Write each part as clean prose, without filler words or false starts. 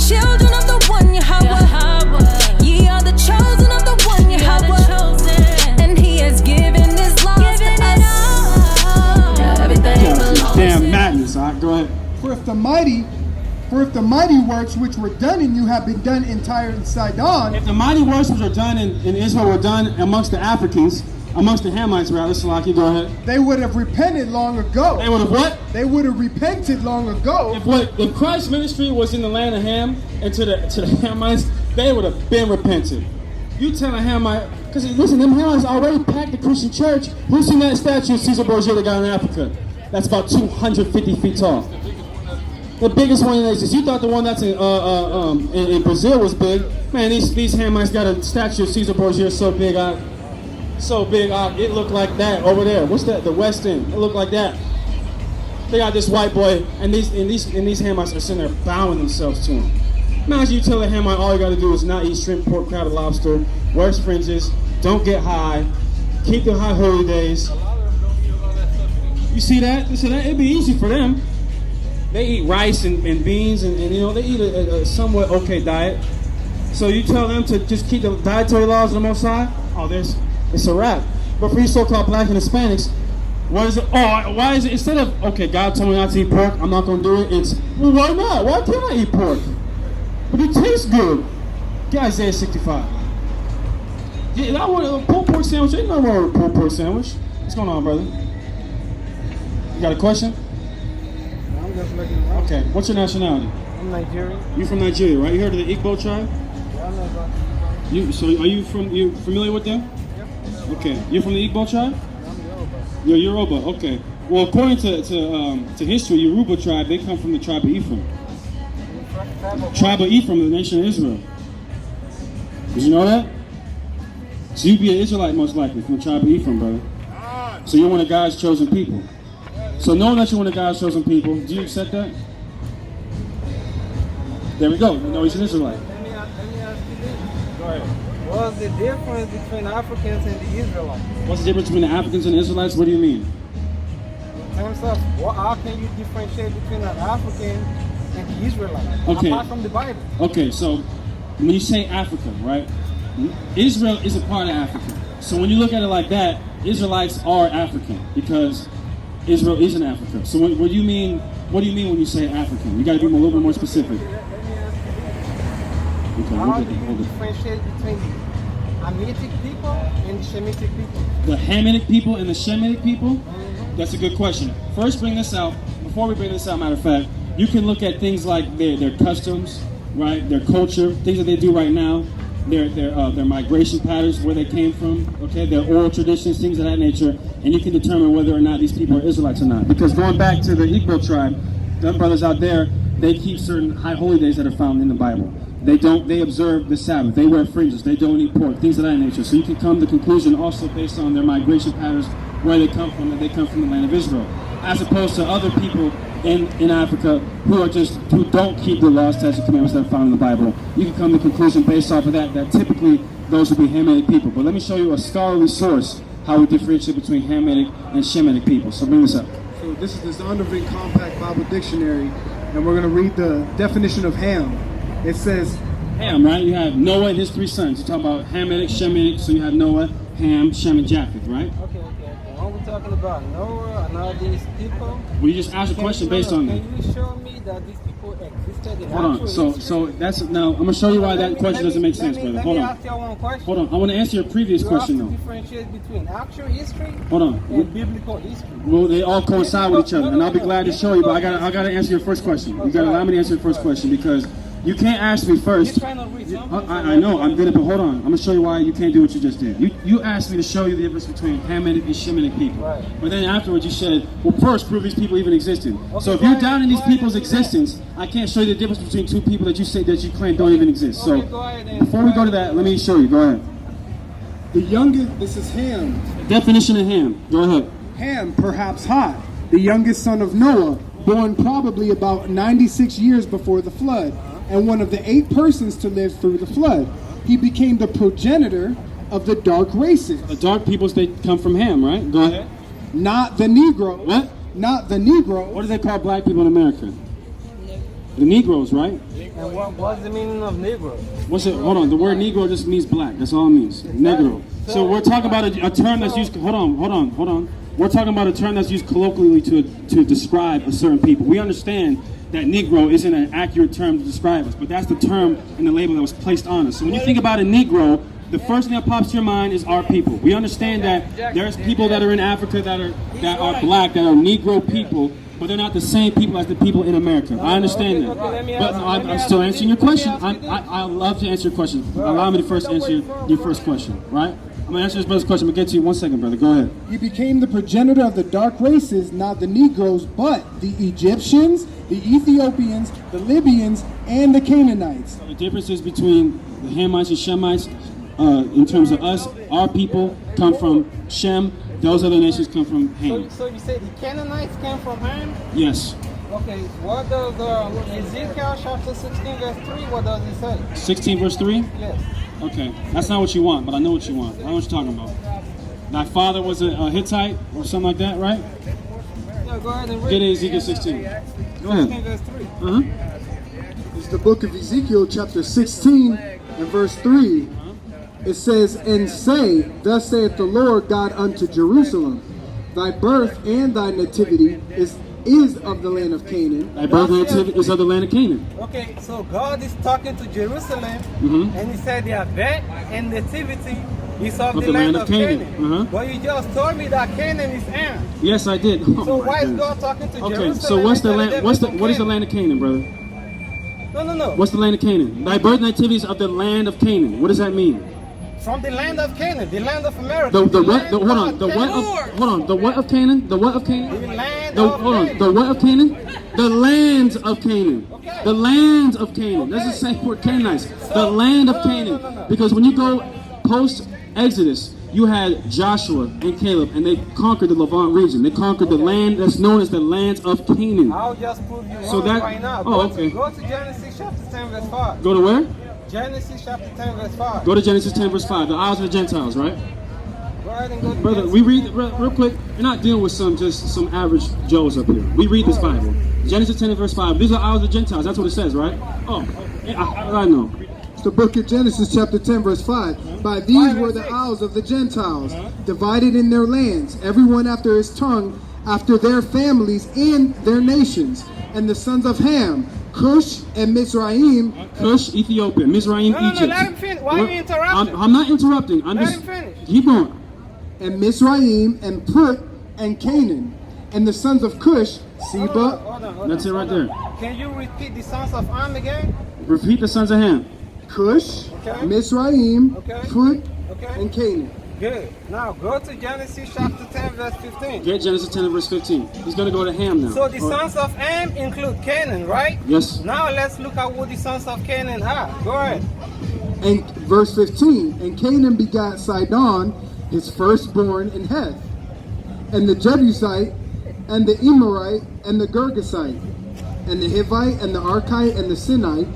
children of the one Yahweh. Ye are the chosen of the one Yahweh. And he has given his laws to us. Everything belongs. Damn madness. All right, go ahead. For if the mighty works which were done in you have been done entire in Sidon. If the mighty works which were done in Israel were done amongst the Africans, amongst the Hamites, rather, Salaki, go ahead. They would have repented long ago. They would have what? They would have repented long ago. If Christ's ministry was in the land of Ham and to the Hamites, they would have been repentant. You tell a Hamite, because listen, them Hamites already packed the Christian church. Who's seen that statue of Caesar Borgia that got in Africa? That's about 250 feet tall. The biggest one is you thought the one that's in Brazil was big. Man, these Hamites got a statue of Caesar Borgia so big, it looked like that over there. What's that? The West End. It looked like that. They got this white boy, and these Hamites are sitting there bowing themselves to him. Imagine you tell a Hamite all you got to do is not eat shrimp, pork, crab, and lobster, wear fringes, don't get high, keep the high holy days. You see that? It'd be easy for them. They eat rice and beans, and you know they eat a somewhat okay diet. So you tell them to just keep the dietary laws of the Most High? Oh, it's a wrap. But for you so-called black and Hispanics, what is it? Oh, why is it instead of okay, God told me not to eat pork, I'm not going to do it. It's well, why not? Why can't I eat pork? But it tastes good. Get Isaiah 65. Yeah, I want a pulled pork sandwich. Ain't no wrong with a pulled pork sandwich. What's going on, brother? You got a question? I'm just looking around. Okay, what's your nationality? I'm Nigerian. You from Nigeria, right? You heard of the Igbo tribe? Yeah, I know about Igbo. So are you familiar with them? Yep. Okay, you're from the Igbo tribe? I'm Yoruba. You're Yoruba, okay. Well, according to history, Yoruba tribe, they come from the tribe of Ephraim. Tribe of Ephraim, the nation of Israel. Did you know that? So you'd be an Israelite most likely from the tribe of Ephraim, brother. So you're one of God's chosen people. So knowing that you're one of God's chosen people, do you accept that? There we go. You know he's an Israelite. Let me ask you this. Go ahead. What's the difference between Africans and the Israelites? What's the difference between the Africans and the Israelites? What do you mean? In terms of how can you differentiate between an African and the Israelites? Okay. Apart from the Bible. Okay, so when you say Africa, right? Israel is a part of Africa. So when you look at it like that, Israelites are African because Israel is in Africa. So what do you mean? What do you mean when you say African? You got to be a little bit more specific. Let me ask you this. Okay, How do you differentiate between the Hamitic people and the Shemitic people? The Hamitic people and the Shemitic people? That's a good question. First, bring this out. Before we bring this out, matter of fact, you can look at things like their customs, right? Their culture, things that they do right now, their migration patterns, where they came from, okay? Their oral traditions, things of that nature, and you can determine whether or not these people are Israelites or not. Because going back to the Igbo tribe, the brothers out there, they keep certain high holy days that are found in the Bible. They observe the Sabbath. They wear fringes. They don't eat pork, things of that nature. So you can come to the conclusion also based on their migration patterns, where they come from, that they come from the land of Israel. As opposed to other people in Africa who don't keep the laws, statutes, and commandments that are found in the Bible. You can come to the conclusion based off of that typically those would be Hamitic people. But let me show you a scholarly source how we differentiate between Hamitic and Shemitic people. So bring this up. So this is the Zondervan Compact Bible Dictionary, and we're going to read the definition of Ham. It says Ham, right? You have Noah and his 3 sons. You're talking about Hamitic, Shemitic, so you have Noah, Ham, Shem, and Japheth, right? Okay. When we're talking about Noah and all these people, Well, you just asked a question based on that. Can you show me that these people existed in Hold on. So that's now. I'm gonna show you why that question doesn't make sense, brother. Hold on. Let me ask you one question. Hold on. I want to answer your previous question You have though. to differentiate between actual history Hold on. and biblical history. Well, they all coincide with each other, and I'll be glad to show you. But I gotta answer your first question. You gotta allow me to answer your first question because you can't ask me first. You're trying to read something. I know. I'm good at, but hold on. I'm gonna show you why you can't do what you just did. You asked me to show you the difference between Hamitic and Shemitic people. Right. But then afterwards you said, well, first prove these people even existed. So if go you're ahead, doubting these go ahead people's and do that. existence, I can't show you the difference between two people that you say that you claim don't even exist. So Okay, go ahead and- before we go to that, let me show you. Go ahead. the youngest, this is Ham. Definition of Ham. Go ahead. Ham, perhaps Hod, the youngest son of Noah, born probably about 96 years before the flood, and one of the 8 persons to live through the flood. He became the progenitor of the dark races. The dark peoples, they come from Ham, right? Go ahead. Not the Negro. What? Not the Negro. What do they call black people in America? The Negroes, right? And what's the meaning of Negro? What's it? Hold on. The word Negro just means black. That's all it means. Negro. So we're talking about a term that's used. Hold on. We're talking about a term that's used colloquially to describe a certain people. We understand that Negro isn't an accurate term to describe us, but that's the term and the label that was placed on us. So when you think about a Negro, the first thing that pops to your mind is our people. We understand that there's people that are in Africa that are black, that are Negro people, but they're not the same people as the people in America. I understand that. But I'm still answering your question. I love to answer your question. Allow me to first answer your first question, right? I'm going to answer this brother's question. I'm going to get to you 1 second, brother. Go ahead. He became the progenitor of the dark races, not the Negroes, but the Egyptians, the Ethiopians, the Libyans, and the Canaanites. So the differences between the Hamites and Shemites, in terms of us, our people come from Shem. Those other nations come from Ham. So you say the Canaanites came from Ham? Yes. Okay, what does Ezekiel chapter 16 verse 3, what does it say? 16 verse 3? Yes. Okay, that's not what you want, but I know what you want. I know what you're talking about. Thy father was a Hittite or something like that, right? No, go ahead and read. Get it, Ezekiel 16. Go ahead. 16 verse 3. Uh-huh. It's the book of Ezekiel, chapter 16, and verse 3. It says, "And say, thus saith the Lord God unto Jerusalem, thy birth and thy nativity is of the land of Canaan." Thy birth and nativity is of the land of Canaan. Okay, so God is talking to Jerusalem, and he said their birth and nativity is of the land of Canaan. But you just told me that Canaan is Ham. Yes, I did. So why is God talking to Jerusalem? Okay, so what's the land? What is the land of Canaan, brother? No. What's the land of Canaan? Thy birth and nativity is of the land of Canaan. What does that mean? From the land of Canaan, the land of America. Hold on. The what of Canaan? The what of Canaan? The land The, of hold on. Canaan. The what of Canaan? The lands of Canaan. Okay. The lands of Canaan. That's the same word, Canaanites. The land of Canaan. Because when you go post Exodus, you had Joshua and Caleb, and they conquered the Levant region. They conquered the land that's known as the lands of Canaan. I'll just prove you So wrong that- right now. oh, okay. Go to Genesis chapter 10 verse 5. Go to where? Genesis chapter 10 verse 5. Go to Genesis 10 verse 5. The Isles of the Gentiles, right? Go ahead and go to Brother, Genesis. we read real quick. You're not dealing with some average Joes up here. We read this Bible. Genesis 10 and verse 5. These are Isles of the Gentiles. That's what it says, right? Oh, yeah, I know. It's the book of Genesis, chapter 10, verse 5. By these were the isles of the Gentiles, divided in their lands, everyone after his tongue, after their families and their nations. And the sons of Ham, Cush and Mizraim. Cush, Ethiopia. Mizraim, No, Egypt. let him finish. Why are you interrupting? I'm not interrupting. I'm Let just... him finish. Keep going. And Mizraim and Put and Canaan. And the sons of Cush, Seba. Hold on. That's it right there. Can you repeat the sons of Ham again? Repeat the sons of Ham. Cush, Okay. Mizraim, Okay. Put, Okay. and Canaan. Good. Now go to Genesis chapter 10 verse 15. Get Genesis 10 and verse 15. He's going to go to Ham now. So the sons of Ham include Canaan, right? Yes. Now let's look at what the sons of Canaan are. Go ahead. And verse 15, and Canaan begat Sidon, his firstborn in Heth, and the Jebusite, and the Amorite, and the Girgasite, and the Hivite, and the Archite, and the Sinite.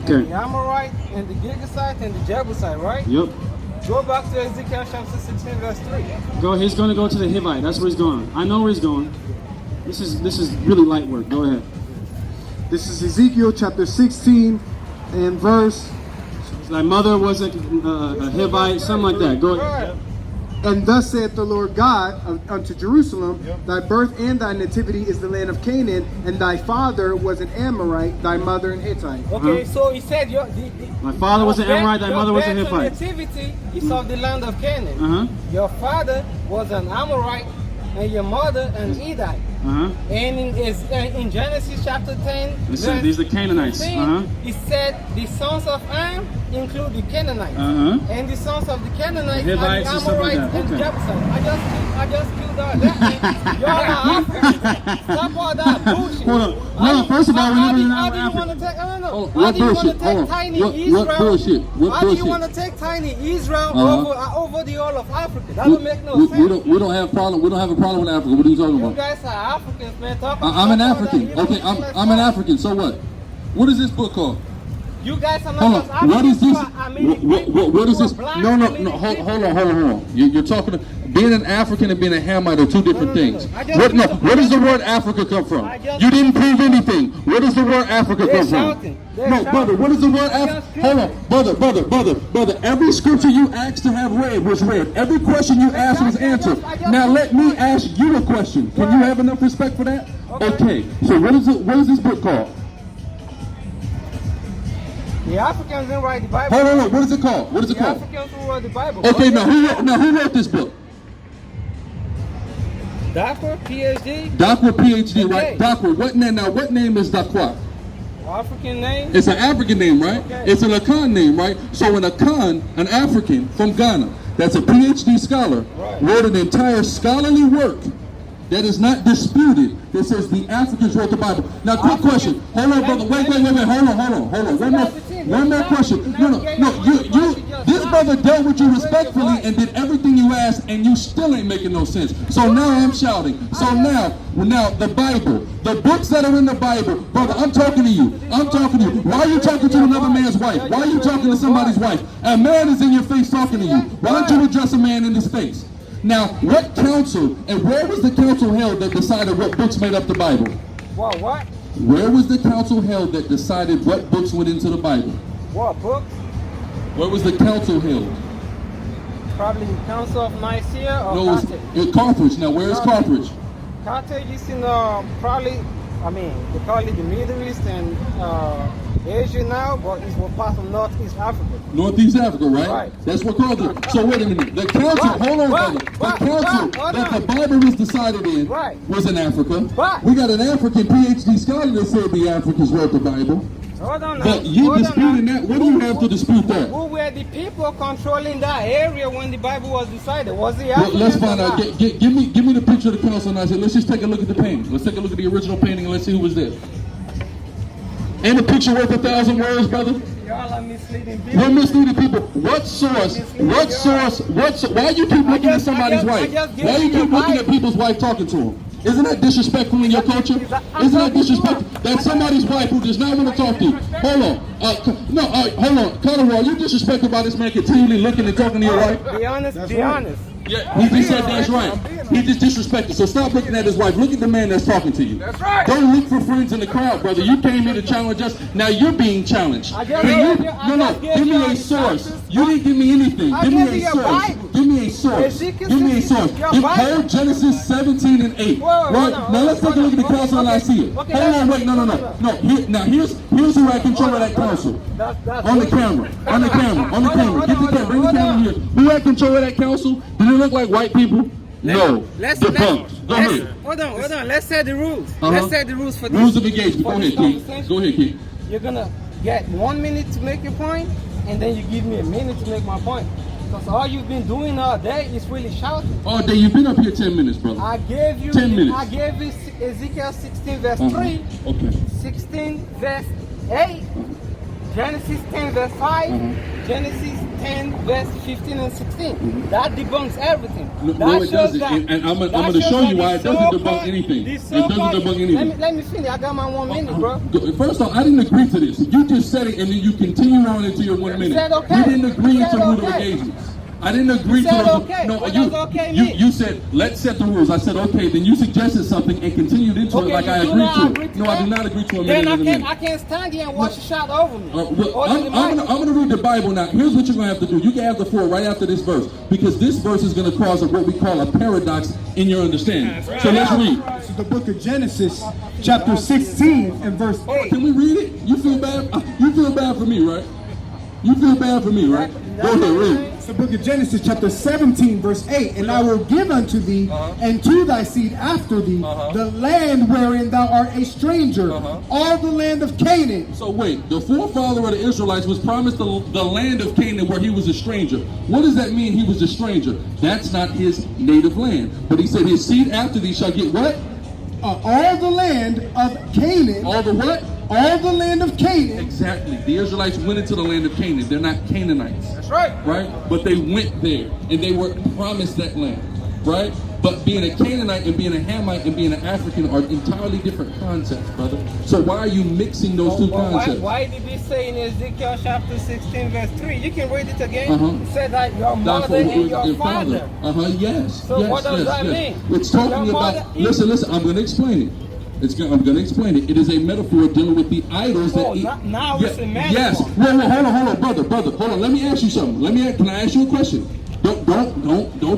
Okay. The Amorite and the Girgasite and the Jebusite, right? Yep. Go back to Ezekiel chapter 16 verse 3. He's going to go to the Hivite. That's where he's going. I know where he's going. This is really light work. Go ahead. This is Ezekiel chapter 16 and verse. Thy mother was a Hivite, something like that. Go ahead. And thus saith the Lord God unto Jerusalem, thy birth and thy nativity is the land of Canaan, and thy father was an Amorite, thy mother an Hittite. Okay, so he said My father was an Amorite, thy mother was a Your Hittite. nativity is of the land of Canaan. Your father was an Amorite and your mother an Hittite. And in Genesis chapter 10, Listen, these are Canaanites. 15, it said the sons of Ham include the Canaanites. And the sons of the Canaanites The are the Hivites and stuff like Amorites that. and the Okay. Jebusites. I just killed that. That means y'all are Africans. Stop all that bullshit. Hold on. No, first of all, we never even How have do you want Africa. to take? I don't know. Oh, How what do you want to bullshit? Hold take on. tiny What Israel? bullshit? What How do you bullshit? want to take tiny Israel over the whole of Africa? That We, don't make no we sense. don't have problem. We don't have a problem with Africa. What are you talking You about? guys are Africans, man. I'm an African. Okay, I'm an African. So what? What is this book called? You guys are not Hold just on. What is Africans. this? I mean, What is this? black, No. I mean, Hold on. You're talking. being an African and being a Hamite are two different things. Where does the word Africa come from? You didn't prove anything. Where does the word Africa come from? No, brother, what does the word Africa? Hold on, brother. Every scripture you asked to have read was read. Every question you asked was answered. Now let me ask you a question. Can you have enough respect for that? Okay. So what is this book called? The Africans didn't write the Bible. Hold on. What is it called? What is it The called? Africans who wrote the Bible. Okay, now who wrote this book? Doctor, PhD. Doctor, PhD, Okay. right? Doctor, what name? Now, what name is Dakwa? African name. It's an African name, right? Okay. It's an Akan name, right? So an Akan, an African from Ghana, that's a PhD scholar, Right. wrote an entire scholarly work that is not disputed that says the Africans wrote the Bible. Now, quick question. Hold on, brother. Wait. Hold on. One more question. No. This brother dealt with you respectfully and did everything you asked, and you still ain't making no sense. So now I'm shouting. So now the Bible, the books that are in the Bible, brother, I'm talking to you. Why are you talking to another man's wife? Why are you talking to somebody's wife? A man is in your face talking to you. Why don't you address a man in his face? Now, what council, and where was the council held that decided what books made up the Bible? What? Where was the council held that decided what books went into the Bible? What books? Where was the council held? Probably Council of Nicaea or No, Carthage. it's Carthage. Now, where is Carthage? Carthage is in probably, they call it the Middle East and Asia now, but it was part of Northeast Africa. Northeast Africa, right? Right. That's what Carthage. So wait a minute. The council, hold on, brother. The council that the Bible was decided in was in Africa. We got an African PhD scholar that said the Africans wrote the Bible. Hold on now. But you disputing that? What do you have to dispute that? Who were the people controlling that area when the Bible was decided? Was the Well, Africans? let's find or out. not? Give me the picture of the council, and I said, let's just take a look at the painting. Let's take a look at the original painting, and let's see who was there. Ain't a picture worth 1,000 words, brother? Y'all are misleading people. You're misleading people. What source? Why you keep looking at somebody's wife? Why you keep looking at people's wife talking to them? Isn't that disrespectful in your culture? Isn't that disrespectful? That's somebody's wife who does not want to talk to you. Hold on. Hold on. Colorado, are you disrespected by this man continually looking and talking to your wife? Be honest. Yeah, he just said that's right. He just disrespected. So stop looking at his wife. Look at the man that's talking to you. That's right. Don't look for friends in the crowd, brother. You came here to challenge us. Now you're being challenged. Give me a source. You didn't give me anything. Give me a source. Give me a source. Give me a source. Hold Genesis 17 and 8. Right? Now let's take a look at the council and I see it. Hold on, wait, no. Now here's who had control of that council. On the camera. Get the camera. Bring the camera here. Who had control of that council? Did it look like white people? No. Debunked. Go ahead. Hold on. Let's set the rules. Uh-huh. Let's set the rules for this. Rules of engagement. Go ahead, Keith. Go ahead, Keith. You're gonna get 1 minute to make your point, and then you give me a minute to make my point. Because all you've been doing all day is really shouting. All day. You've been up here 10 minutes, brother. I gave you 10 minutes. I gave you Ezekiel 16 verse 3, Okay. 16 verse 8, Genesis 10 verse 5, Genesis 10 verse 15 and 16. That debunks everything. No, it doesn't. And I'm going to show you why it doesn't debunk anything. It doesn't debunk anything. Let me finish. I got my 1 minute, bro. First off, I didn't agree to this. You just said it and then you continue on into your 1 minute. said okay. You didn't agree You to said rule of okay. engagement. I didn't agree said to okay. No, What does okay mean? you said, let's set the rules. I said, okay. Then you suggested something and continued into it like I agreed to. No, I do not agree to a minute. Then I can't stand here and watch you shout over me. I'm going to read the Bible now. Here's what you're going to have to do. You can have the floor right after this verse because this verse is going to cause what we call a paradox in your understanding. So let's read. This is the book of Genesis, chapter 16 and verse 8. Can we read it? You feel bad? You feel bad for me, right? You feel bad for me, right? Go ahead, read. It's the book of Genesis, chapter 17, verse 8. And I will give unto thee and to thy seed after thee the land wherein thou art a stranger, all the land of Canaan. So wait, the forefather of the Israelites was promised the land of Canaan where he was a stranger. What does that mean, he was a stranger? That's not his native land. But he said his seed after thee shall get what? All the land of Canaan. All the what? All the land of Canaan. Exactly. The Israelites went into the land of Canaan. They're not Canaanites. That's right. Right? But they went there and they were promised that land. Right? But being a Canaanite and being a Hamite and being an African are entirely different concepts, brother. So why are you mixing those two concepts? Why did he say in Ezekiel chapter 16 verse 3? You can read it again. It said that your mother and your father. Yes. So yes, what does that yes. mean? It's talking about, listen, I'm going to explain it. I'm going to explain it. It is a metaphor dealing with the idols that... now it's a metaphor. Yes. Well, hold on, brother. Hold on. Let me ask you something. Can I ask you a question? Don't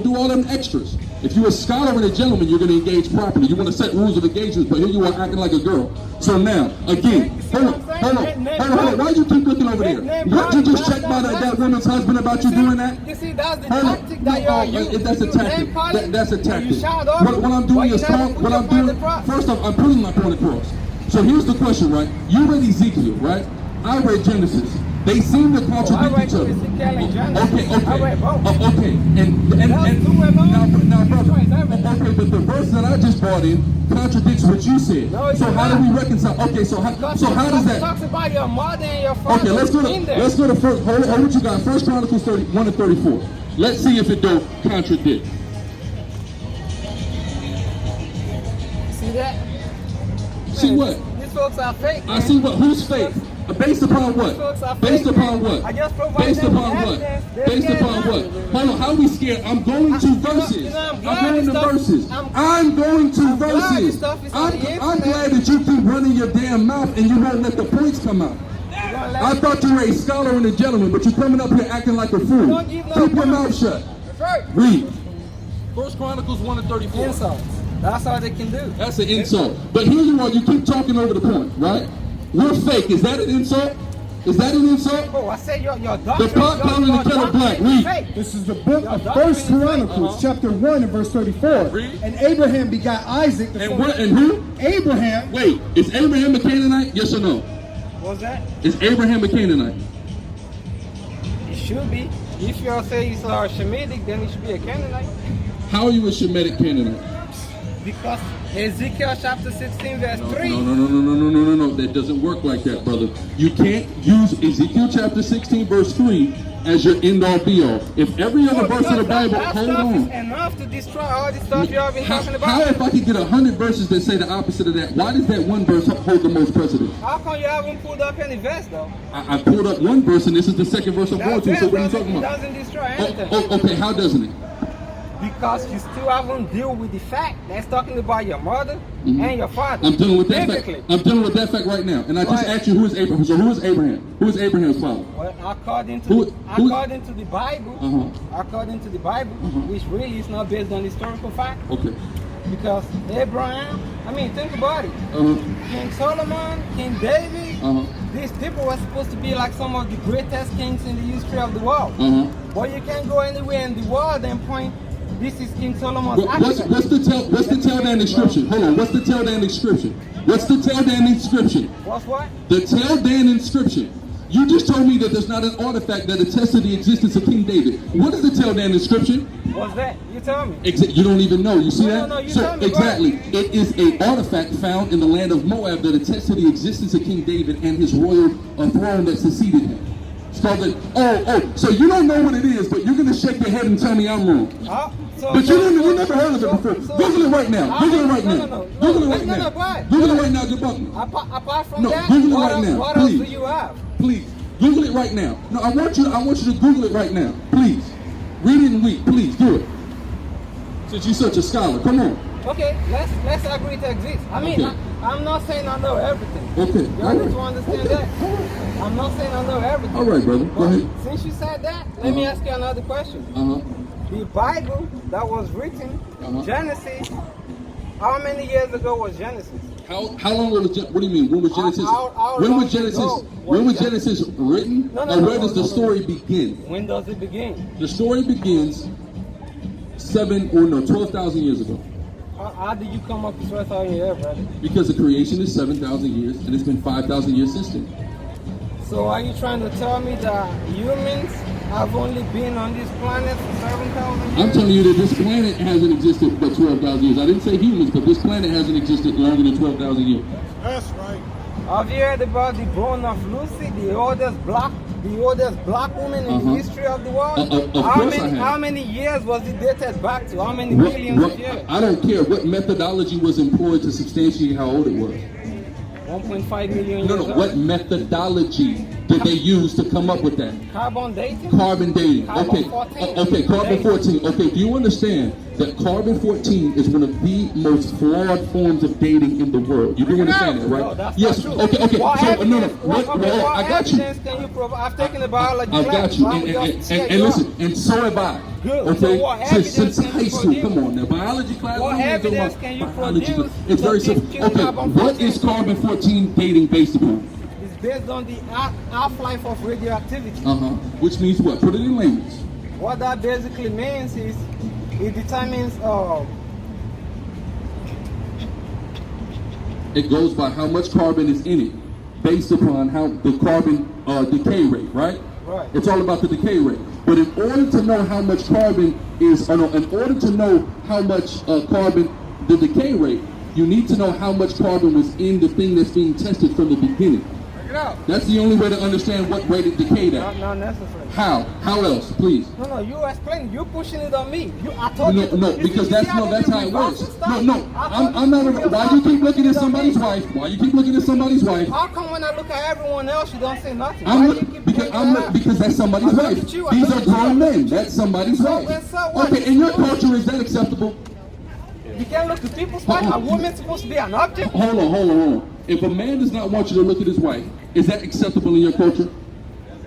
do all them extras. If you're a scholar and a gentleman, you're going to engage properly. You want to set rules of engagement, but here you are acting like a girl. So now, again, hold on. Why you keep looking over there? What, you just checked by that woman's husband about you doing that? You see, that's the tactic that you're using. That's a tactic. That's a tactic. What I'm doing is, first off, I'm putting my point across. So here's the question, right? You read Ezekiel, right? I read Genesis. They seem to contradict each other. Okay. And now, brother, okay, but the verse that I just brought in contradicts what you said. So how do we reconcile? Okay, so how does that? It talks about your mother and your father. Okay, let's go to first. Hold what you got. First Chronicles 31 and 34. Let's see if it don't contradict. See that? See what? These folks are fake. I see what? Who's fake? Based upon what? Based upon what? Based upon what? Based upon what? Hold on, how are we scared? I'm going to verses. I'm going to verses. I'm glad that you keep running your damn mouth and you won't let the points come out. I thought you were a scholar and a gentleman, but you're coming up here acting like a fool. Keep your mouth shut. Read. First Chronicles 1 and 34. Insults. That's all they can do. That's an insult. But here you are, you keep talking over the point, right? We're fake. Is that an insult? Is that an insult? Oh, I said your doctrine. The pot calling the kettle black. Read. This is the book of First Chronicles, chapter 1 and verse 34. Read. And Abraham begot Isaac. And who? Abraham. Wait, is Abraham a Canaanite? Yes or no? What's that? Is Abraham a Canaanite? It should be. If you say he's a Shemitic, then he should be a Canaanite. How are you a Shemitic Canaanite? Because Ezekiel chapter 16 verse 3. No. That doesn't work like that, brother. You can't use Ezekiel chapter 16 verse 3 as your end-all be-all. If every other verse of the Bible, hold on. Is enough to destroy all the stuff you have been talking about. How if I could get 100 verses that say the opposite of that? Why does that one verse hold the most precedence? How come you haven't pulled up any verse though? I pulled up one verse and this is the second verse I'm going to. So what are you talking It about? doesn't destroy anything. Okay, how doesn't it? Because you still haven't dealt with the fact that's talking about your mother and your father. I'm dealing with that fact. I'm dealing with that fact right now. And I just asked you who is Abraham. So who is Abraham? Who is Abraham's father? Well, according to the Bible, according to the Bible, which really is not based on historical fact. Okay. Because Abraham, I mean, think about it. King Solomon, King David, these people were supposed to be like some of the greatest kings in the history of the world. But you can't go anywhere in the world and point. This is King Solomon's what's the tell down inscription? Hold on, what's the tell down inscription? What's the tell down inscription? What's what? The tell down inscription. You just told me that there's not an artifact that attests to the existence of King David. What is the tell down inscription? What's that? You tell me. You don't even know. You see that? No, you tell me. Exactly. It is an artifact found in the land of Moab that attests to the existence of King David and his royal throne that succeeded him. So you don't know what it is, but you're going to shake your head and tell me I'm wrong. But you never heard of it before. Google it right now. Google it right now. Google it right now. Google it right now. Debunk me. Apart from that, Google it right now. What else do you have? Please. Google it right now. No, I want you to Google it right now. Please. Read it and read. Please do it. Since you're such a scholar. Come on. Okay, let's agree to exist. I mean, okay. I'm not saying I know everything. Okay. You need to understand that. I'm not saying I know everything. All right, brother. Go ahead. Since you said that, let me ask you another question. The Bible that was written, Genesis, how many years ago was Genesis? How long was Genesis? What do you mean? When was Genesis? When was Genesis written? Where does the story begin? When does it begin? The story begins 12,000 years ago. How did you come up with 12,000 years, brother? Because the creation is 7,000 years, and it's been 5,000 years since then. So are you trying to tell me that humans have only been on this planet for 7,000 years? I'm telling you that this planet hasn't existed but 12,000 years. I didn't say humans, but this planet hasn't existed longer than 12,000 years. That's right. Have you heard about the bone of Lucy, the oldest black the oldest black woman in the history of the world? Of course I have. How many years was it dated back to? How many millions of years? I don't care what methodology was employed to substantiate how old it was. 1.5 million years No, old. what methodology did they use to come up with that? Carbon dating? Carbon dating. Carbon Okay. 14. Okay, carbon 14. Okay, do you understand that carbon 14 is one of the most flawed forms of dating in the world? You do understand that, right? No, that's Yes. not true. Okay, okay. What So, evidence, What, I got you. evidence can you provide? I've taken the biology I class, got you. so I'm just cheering And you listen, up. and so have I. Good. Okay? So what Since evidence can high you school. produce? Come on now. Biology class. What we ain't talking evidence about can you biology produce class. It's to very teach simple. children Okay, carbon what 14? is carbon 14 dating based upon? It's based on the half-life of radioactivity. Which means what? Put it in language. What that basically means is it determines It goes by how much carbon is in it, based upon how the carbon decay rate, right? Right. It's all about the decay rate. But in order to know how much carbon is, in order to know how much carbon, the decay rate, you need to know how much carbon was in the thing that's being tested from the beginning. Check it out. That's the only way to understand what rate it decayed at. Not necessary. How? How else, please? No, you explain. You pushing it on me. I told you. No, You because see that's how that's they how it reverse works. and stuff? No, I told I'm not. you Why you keep looking at somebody's wife? Why you keep looking at somebody's wife? How come when I look at everyone else, you don't say nothing? I'm Why do you keep bringing that up? because that's somebody's I look wife. at you, I These look are at you. grown men. That's somebody's So, wife. and so what? Okay, in your culture, is that acceptable? You can't look at people's wife. A woman's supposed to be an object. Hold on. If a man does not want you to look at his wife, is that acceptable in your culture?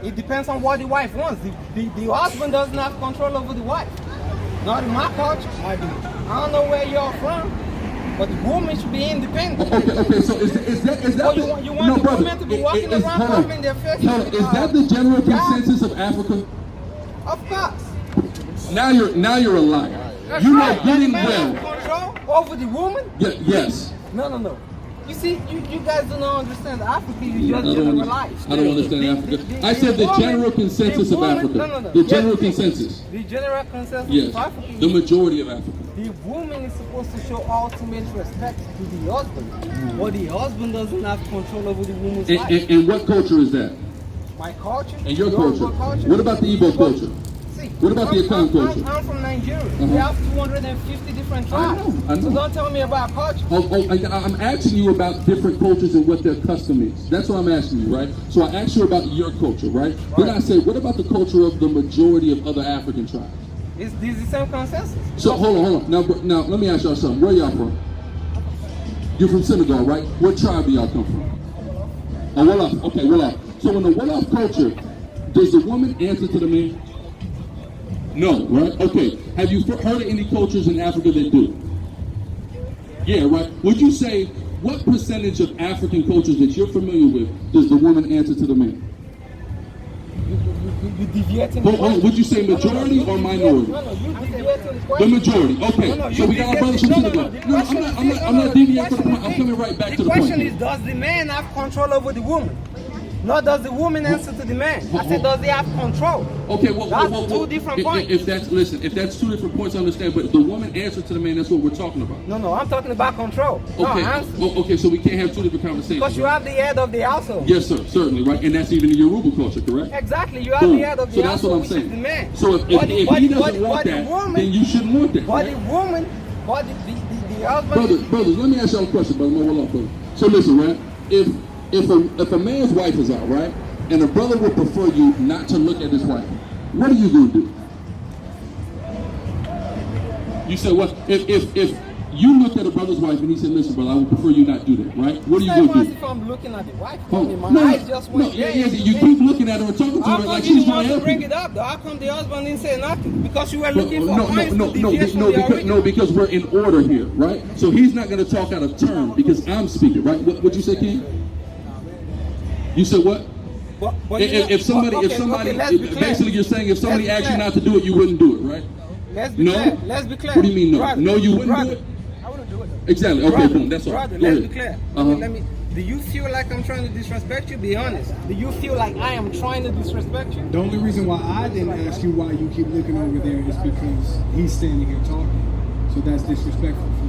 It depends on what the wife wants. The husband doesn't have control over the wife. Not in my culture. I don't know where you're from, but the woman should be independent. Okay. So is that Oh, you want the woman to be walking around covering their face? Is that the general consensus of Africa? Of course. Now you're a liar. That's You know right. good Does the and man well. have control over the woman? Yes. No. You see, you guys do not understand Africa. You just I don't generalize. understand Africa. I said the general consensus of Africa. No. The general consensus. The general consensus Yes. of Africa. The majority of Africa. The woman is supposed to show ultimate respect to the husband, but the husband doesn't have control over the woman's life. And what culture is that? My culture. And your culture. What about the Igbo culture? See, What about the Akan culture? I'm from Nigeria. We have 250 different tribes. I know. So don't tell me about culture. I'm asking you about different cultures and what their custom is. That's what I'm asking you, right? So I asked you about your culture, right? Then I said, what about the culture of the majority of other African tribes? This is the same consensus. So hold on. Now let me ask y'all something. Where y'all from? You're from Senegal, right? What tribe do y'all come from? Wolof. Okay, Wolof. So in the Wolof culture, does the woman answer to the man? No, right? Okay. Have you heard of any cultures in Africa that do? Yeah, right. Would you say what percentage of African cultures that you're familiar with does the woman answer to the man? You deviating. Would you say majority or minority? No, you deviating the The question. majority. Okay. So we got our brothers from Senegal. No, I'm not deviating from the point. I'm coming right back to the point. The question is, does the man have control over the woman? Not does the woman answer to the man. I said, does he have control? Okay, well, That's well, two different points. If that's two different points, I understand. But the woman answered to the man. That's what we're talking about. No, I'm talking about control. No, Okay. answer. Okay, so we can't have two different conversations. Because you have the head of the household. Yes, sir. Certainly, right. And that's even in Yoruba culture, correct? Exactly. You have Boom. the head of So the that's what household, I'm which saying. is the man. So if he doesn't want that, then you shouldn't want that. But right? the woman, but the husband. Brothers, let me ask y'all a question, brother. Hold on, brother. So listen, right? If a man's wife is out, right, and a brother would prefer you not to look at his wife, what are you gonna do? You said what? If you look at a brother's wife and he said, "Listen, brother, I would prefer you not do that," right? What are you Same gonna as do? if I'm looking at the wife. Oh, My eyes just went there. you keep looking at her and talking to How her come like you she's didn't gonna want to help bring you. it up though? How come the husband didn't say nothing? Because you were No, looking for points to deviate from the original. because we're in order here, right? So he's not going to talk out of turn because I'm speaking, right? What'd you say, King? You said what? But If somebody, let's be clear. basically you're saying if somebody Let's be asked you clear. not to do it, you wouldn't do it, right? Let's be No? clear. Let's be clear. What do you mean no? Brother, No, you wouldn't brother, do it? I wouldn't do it. Exactly. Okay, Brother, boom. That's all. Brother, Go let's ahead. be clear. Uh-huh. Let me. Do you feel like I'm trying to disrespect you? Be honest. Do you feel like I am trying to disrespect you? The only reason why I didn't ask you why you keep looking over there is because he's standing here talking. So that's disrespectful for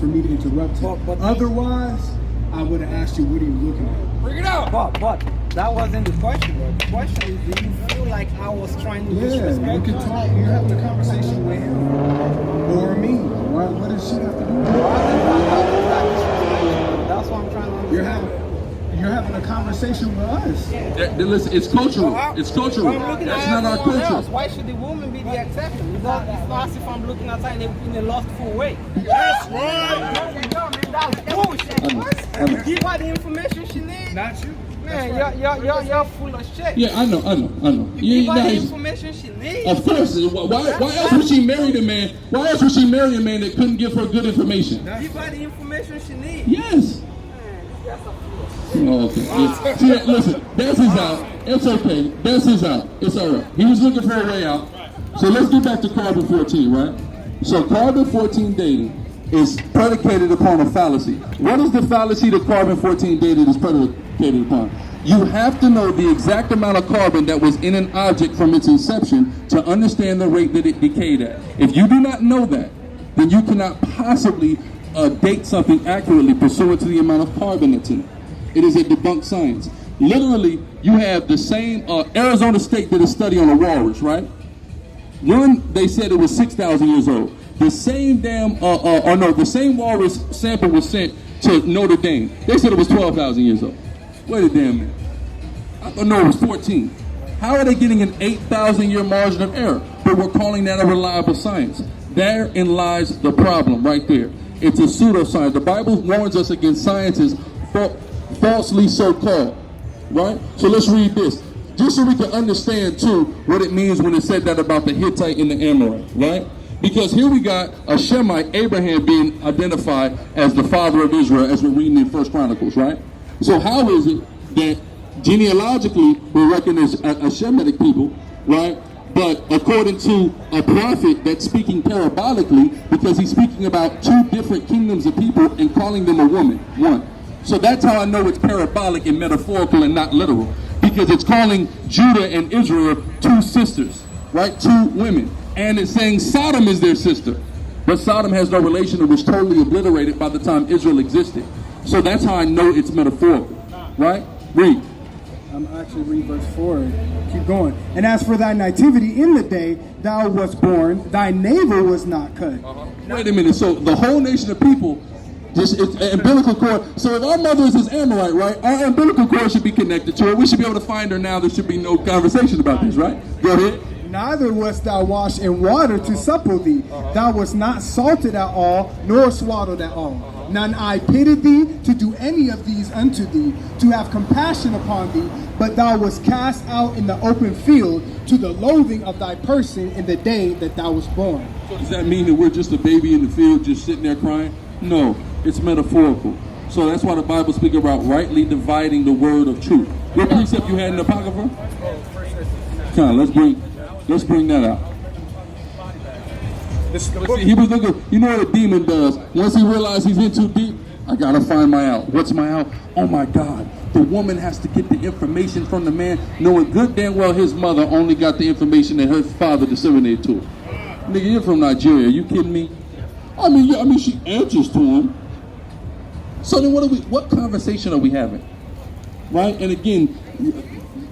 me to interrupt him. But Otherwise, I would have asked you, what are you looking at? Bring it out. But That wasn't the question, though. The question is, do you feel like I was trying to Yeah, disrespect you can talk. You're having a conversation with him or me. What does she have to do with it? That's what I'm trying to understand. You're having a conversation with us. Listen, it's cultural. It's cultural. I'm looking That's at not our everyone culture. else. Why should the woman be the exception? It's not as if I'm looking outside in a lustful way. That's right. No, man, that's bullshit. Give her the information she needs. Not you. Man, you're full of shit. Yeah, I know. Give her the Nice. information she needs. Of course. Why else would she marry a man? Why else would she marry a man that couldn't give her good information? Give her the information she needs. Yes. Oh, okay. Yeah. See, listen, that's his out. It's okay. That's his out. It's all right. He was looking for a way out. So let's get back to carbon 14, right? So carbon 14 dating is predicated upon a fallacy. What is the fallacy that carbon 14 dating is predicated upon? You have to know the exact amount of carbon that was in an object from its inception to understand the rate that it decayed at. If you do not know that, then you cannot possibly date something accurately pursuant to the amount of carbon that's in it. It is a debunked science. Literally, you have the same, Arizona State did a study on a walrus, right? One, they said it was 6,000 years old. The same the same walrus sample was sent to Notre Dame. They said it was 12,000 years old. Wait a damn minute. I thought no, it was 14. How are they getting an 8,000 year margin of error? But we're calling that a reliable science. Therein lies the problem right there. It's a pseudoscience. The Bible warns us against sciences falsely so-called, right? So let's read this, just so we can understand too what it means when it said that about the Hittite and the Amorite, right? Because here we got a Shemite, Abraham, being identified as the father of Israel, as we're reading in 1 Chronicles, right? So how is it that genealogically we're reckoned as a Shemitic people, right? But according to a prophet that's speaking parabolically, because he's speaking about two different kingdoms of people and calling them a woman, one. So that's how I know it's parabolic and metaphorical and not literal, because it's calling Judah and Israel two sisters, right? Two women. And it's saying Sodom is their sister. But Sodom has no relation, it was totally obliterated by the time Israel existed. So that's how I know it's metaphorical, right? Read. I'm actually reading verse 4. Keep going. And as for thy nativity in the day thou wast born, thy navel was not cut. Wait a minute. So the whole nation of people, just it's umbilical cord. So if our mother is this Amorite, right, our umbilical cord should be connected to her. We should be able to find her now. There should be no conversation about this, right? Go ahead. Neither wast thou washed in water to supple thee. Thou wast not salted at all, nor swaddled at all. None I pitied thee to do any of these unto thee, to have compassion upon thee, but thou wast cast out in the open field to the loathing of thy person in the day that thou wast born. So does that mean that we're just a baby in the field just sitting there crying? No, it's metaphorical. So that's why the Bible speaks about rightly dividing the word of truth. What precept you had in the Apocrypha? Come on, let's bring that out. See, he was looking, you know what a demon does? Once he realized he's in too deep, I gotta find my out. What's my out? Oh my God, the woman has to get the information from the man, knowing good damn well his mother only got the information that her father disseminated to her. Nigga, you're from Nigeria, are you kidding me? I mean, she answers to him. So then what conversation are we having? Right? And again,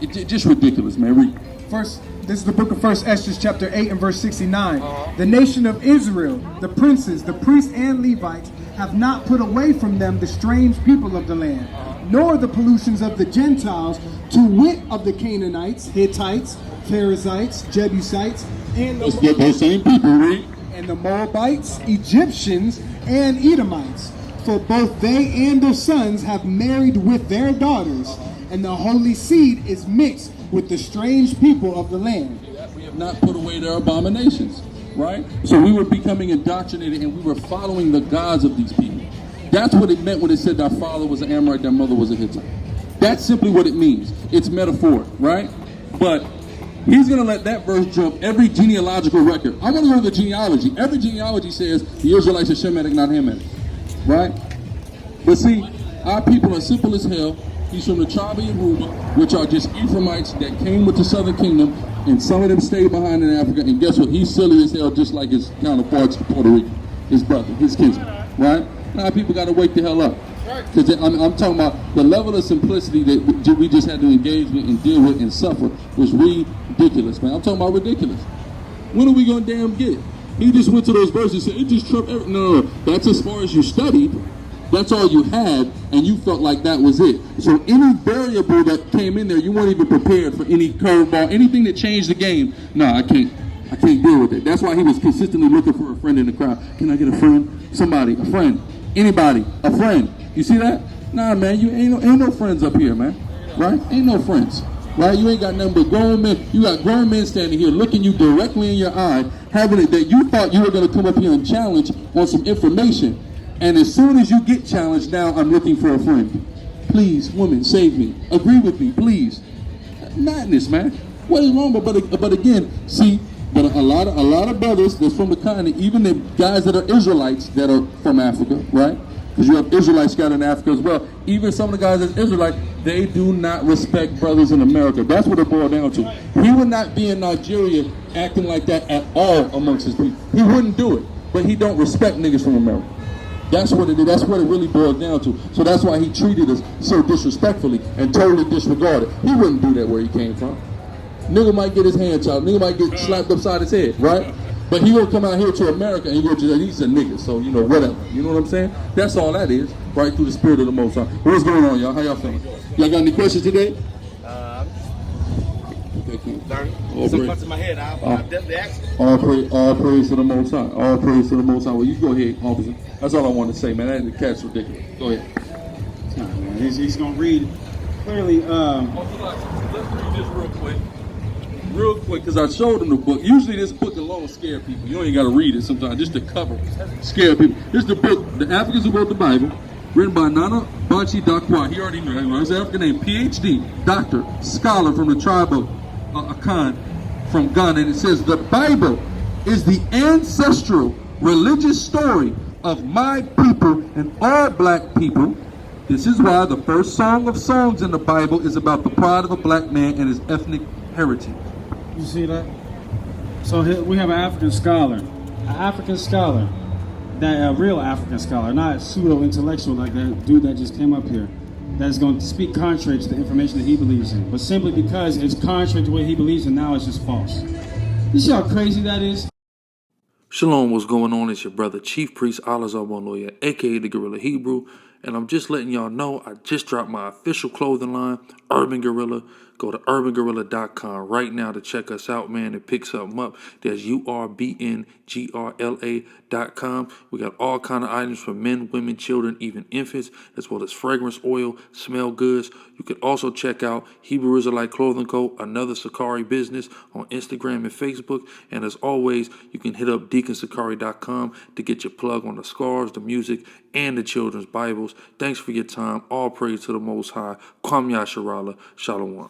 it's just ridiculous, man. Read. This is the book of 1 Esdras chapter 8 and verse 69. The nation of Israel, the princes, the priests and Levites, have not put away from them the strange people of the land, nor the pollutions of the Gentiles, to wit of the Canaanites, Hittites, Perizzites, Jebusites, and those same people, right? And the Moabites, Egyptians, and Edomites. For both they and their sons have married with their daughters, and the holy seed is mixed with the strange people of the land. We have not put away their abominations, right? So we were becoming indoctrinated and we were following the gods of these people. That's what it meant when it said their father was an Amorite, their mother was a Hittite. That's simply what it means. It's metaphoric, right? But he's going to let that verse jump every genealogical record. I want to go to the genealogy. Every genealogy says the Israelites are Shemitic, not Hamitic, right? But see, our people are simple as hell. He's from the tribe of Yehuda, which are just Ephraimites that came with the southern kingdom, and some of them stayed behind in Africa. And guess what? He's silly as hell, just like his counterparts to Puerto Rico, his brother, his kinsman, right? Now people got to wake the hell up. Because I'm talking about the level of simplicity that we just had to engage with and deal with and suffer was ridiculous, man. I'm talking about ridiculous. When are we going to damn get? He just went to those verses and said, it just trumped everything. No. That's as far as you studied. That's all you had, and you felt like that was it. So any variable that came in there, you weren't even prepared for any curveball, anything that changed the game. No, I can't deal with it. That's why he was consistently looking for a friend in the crowd. Can I get a friend? Somebody, a friend, anybody, a friend. You see that? Nah, man, you ain't no friends up here, man. Right? Ain't no friends. Right? You ain't got nothing but grown men. You got grown men standing here looking you directly in your eye, having it that you thought you were going to come up here and challenge on some information. And as soon as you get challenged, now I'm looking for a friend. Please, women, save me. Agree with me, please. Madness, man. What is wrong? But again, see, but a lot of brothers that's from the continent, even the guys that are Israelites that are from Africa, right? Because you have Israelites scattered in Africa as well. Even some of the guys that's Israelite, they do not respect brothers in America. That's what it boiled down to. He would not be in Nigeria acting like that at all amongst his people. He wouldn't do it. But he don't respect niggas from America. That's what it is. That's what it really boiled down to. So that's why he treated us so disrespectfully and totally disregarded. He wouldn't do that where he came from. Nigga might get his hand chopped. Nigga might get slapped upside his head, right? But he will come out here to America and he'll just, he's a nigga, so, you know, whatever. You know what I'm saying? That's all that is, right through the spirit of the Most High. What's going on, y'all? How y'all feeling? Y'all got any questions today? Okay, cool. Something comes to my head. I'll definitely ask you. All praise to the Most High. All praise to the Most High. Well, you go ahead, officer. That's all I want to say, man. That cat's ridiculous. Go ahead. Nah, man. He's going to read clearly. Let's read this real quick. Real quick, because I showed them the book. Usually this book alone scare people. You ain't got to read it sometimes. Just the cover scare people. This is the book, The Africans Who Wrote the Bible, written by Nana Banchi Dakwa. He already knew that. His African name, PhD, doctor, scholar from the tribe of Akan from Ghana. And it says, the Bible is the ancestral religious story of my people and all black people. This is why the first song of songs in the Bible is about the pride of a black man and his ethnic heritage. You see that? So here we have an African scholar, that a real African scholar, not pseudo-intellectual like that dude that just came up here, that's going to speak contrary to the information that he believes in, but simply because it's contrary to what he believes in, now it's just false. You see how crazy that is? Shalom, what's going on? It's your brother, Chief Priest Alazar Lawyer, aka the Guerrilla Hebrew, and I'm just letting y'all know I just dropped my official clothing line, Urban Guerrilla. Go to urbangorilla.com right now to check us out, man, and pick something up. There's urbngrla.com. We got all kind of items for men, women, children, even infants, as well as fragrance oil, smell goods. You can also check out Hebrew Israelite Clothing Co., another Sicarii business, on Instagram and Facebook. And as always, you can hit up deaconsicari.com to get your plug on the scarves, the music, and the children's Bibles. Thanks for your time. All praise to the Most High. Kwam Yasharallah. Shalom.